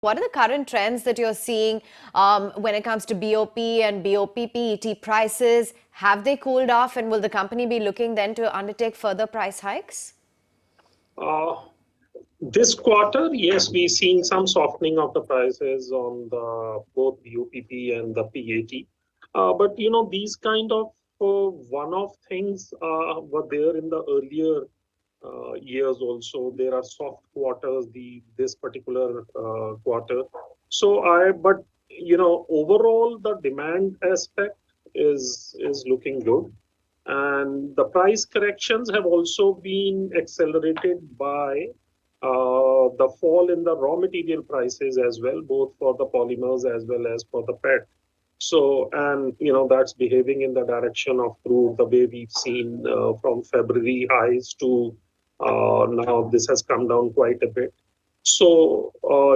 What are the current trends that you're seeing when it comes to BOP and BOP PET prices? Have they cooled off, and will the company be looking then to undertake further price hikes? Uh, this quarter, yes, we've seen some softening of the prices on the both BOPP and the PAT. But these kind of one-off things were there in the earlier years also. There are soft quarters, this particular quarter. But overall the demand aspect is looking good, and the price corrections have also been accelerated by the fall in the raw material prices as well, both for the polymers as well as for the PET. And that's behaving in the direction of crude, the way we've seen from February highs to now this has come down quite a bit.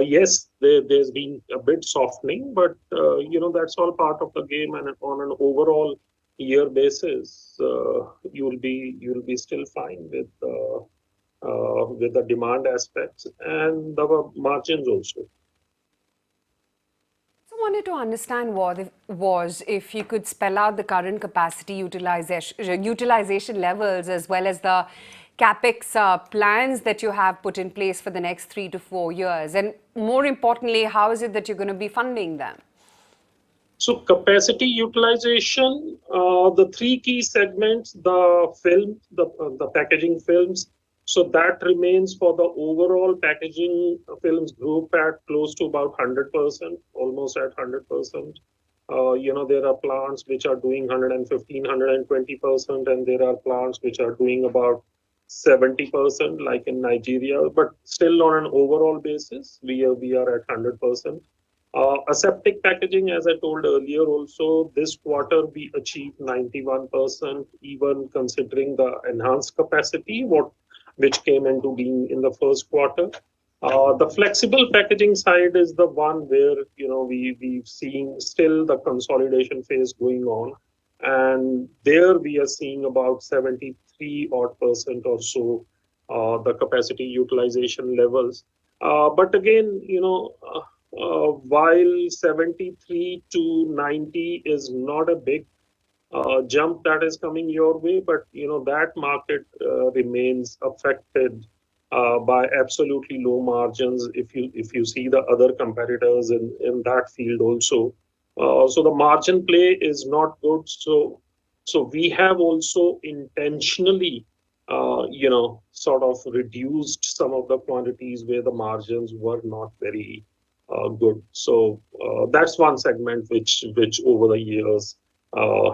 Yes, there's been a bit softening, but that's all part of the game. And on an overall year basis, you'll be still fine with the demand aspects and the margins also. I wanted to understand was if you could spell out the current capacity utilization levels as well as the capex plans that you have put in place for the next 3 to 4 years, and more importantly, how is it that you're going to be funding them? So capacity utilization, the three key segments, the packaging films. So that remains for the overall packaging films group at close to about 100%, almost at 100%. There are plants which are doing 115, 120%, and there are plants which are doing about 70%, like in Nigeria. But still, on an overall basis, we are at 100%. Aseptic packaging, as I told earlier, also this quarter we achieved 91%, even considering the enhanced capacity, which came into being in the first quarter. The flexible packaging side is the one where we've seen still the consolidation phase going on, and there we are seeing about 73 odd percent or so the capacity utilization levels. But again, while 73 to 90 is not a big jump that is coming your way, but that market remains affected by absolutely low margins if you see the other competitors in that field also. So the margin play is not good. So we have also intentionally sort of reduced some of the quantities where the margins were not very good. So that's one segment which over the years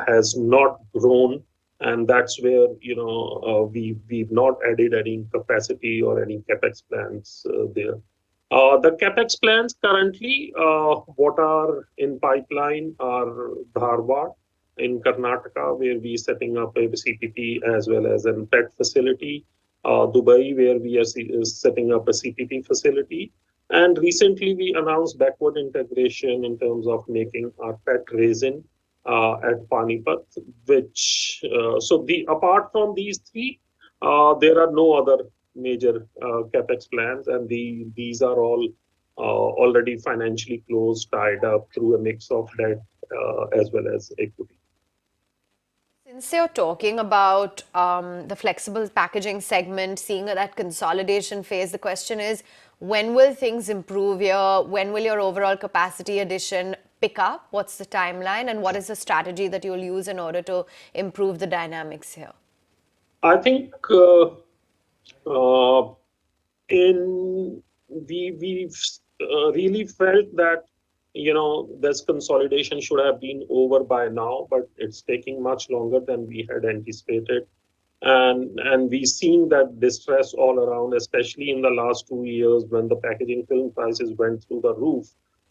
has not grown, and that's where we've not added any capacity or any capex plans there. The capex plans currently, what are in pipeline are Dharwad in Karnataka, where we are setting up a CPP as well as a PET facility. Dubai, where we are setting up a CPP facility. And recently we announced backward integration in terms of making our PET resin at Panipat, which apart from these three, there are no other major capex plans, and these are all already financially closed, tied up through a mix of debt as well as equity. Since you're talking about the flexible packaging segment, seeing that consolidation phase, the question is, when will things improve here? When will your overall capacity addition pick up? What's the timeline, and what is the strategy that you'll use in order to improve the dynamics here? I think we've really felt that this consolidation should have been over by now, but it's taking much longer than we had anticipated. And we've seen that distress all around, especially in the last 2 years when the packaging film prices went through the roof.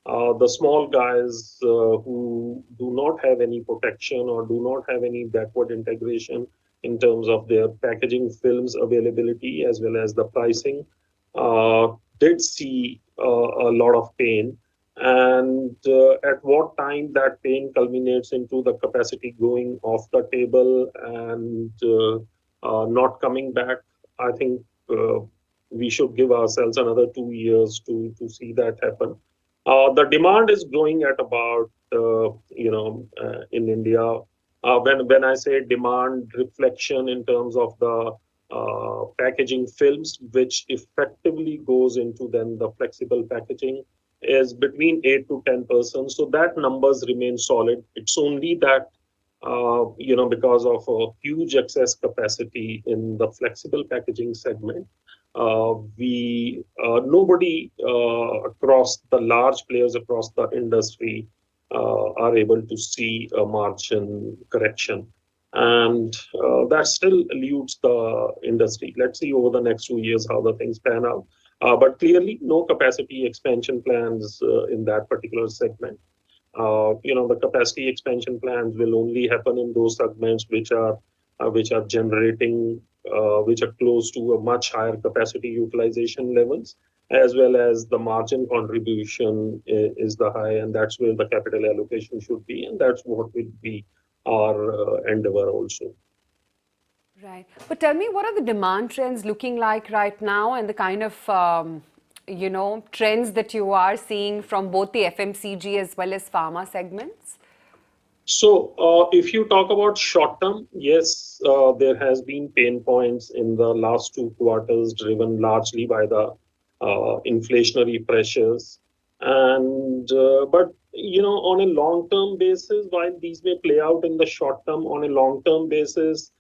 The small guys who do not have any protection or do not have any backward integration in terms of their packaging films availability as well as the pricing did see a lot of pain. And at what time that pain culminates into the capacity going off the table and not coming back, I think we should give ourselves another 2 years to see that happen. The demand is growing at about, in India, when I say demand reflection in terms of the packaging films, which effectively goes into then the flexible packaging, is between 8 to 10%. So that numbers remain solid. It's only that, because of a huge excess capacity in the flexible packaging segment, we nobody across the large players across the industry are able to see a margin correction, and that still eludes the industry. Let's see over the next 2 years how the things pan out. But clearly, no capacity expansion plans in that particular segment. The capacity expansion plans will only happen in those segments which are generating, which are close to a much higher capacity utilization levels, as well as the margin contribution is the high, and that's where the capital allocation should be, and that's what will be our endeavor also. Right. But tell me, what are the demand trends looking like right now, and the kind of trends that you are seeing from both the FMCG as well as pharma segments? So, if you talk about short term, yes, there has been pain points in the last 2 quarters, driven largely by the inflationary pressures. And but on a long term basis, while these may play out in the short term, on a long term basis,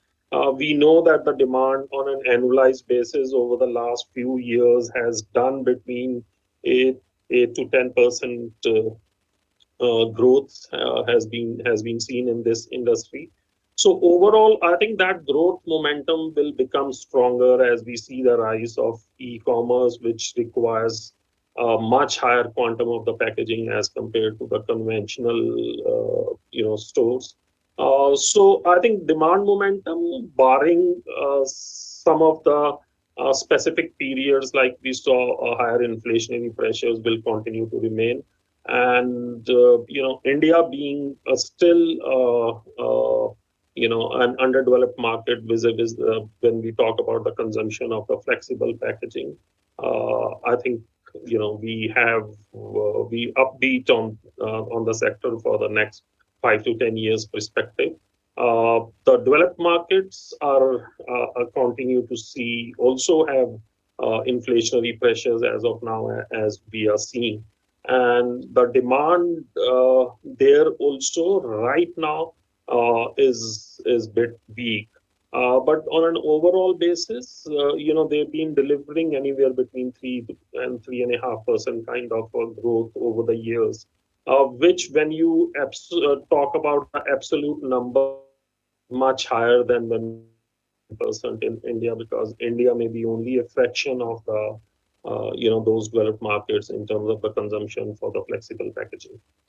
we know that the demand on an annualized basis over the last few years has done between 8 to 10% growth has been seen in this industry. So overall, I think that growth momentum will become stronger as we see the rise of e-commerce, which requires a much higher quantum of the packaging as compared to the conventional, stores. So I think demand momentum, barring some of the specific periods like we saw higher inflationary pressures, will continue to remain. And India being still an underdeveloped market vis-a-vis when we talk about the consumption of the flexible packaging, I think we upbeat on the sector for the next 5 to 10 years perspective. The developed markets continue to see also have inflationary pressures as of now, as we are seeing, and the demand there also right now is bit weak. But on an overall basis, they've been delivering anywhere between 3 and 3.5% kind of growth over the years, which when you talk about the absolute number, much higher than the percent in India, because India may be only a fraction of the those developed markets in terms of the consumption for the flexible packaging.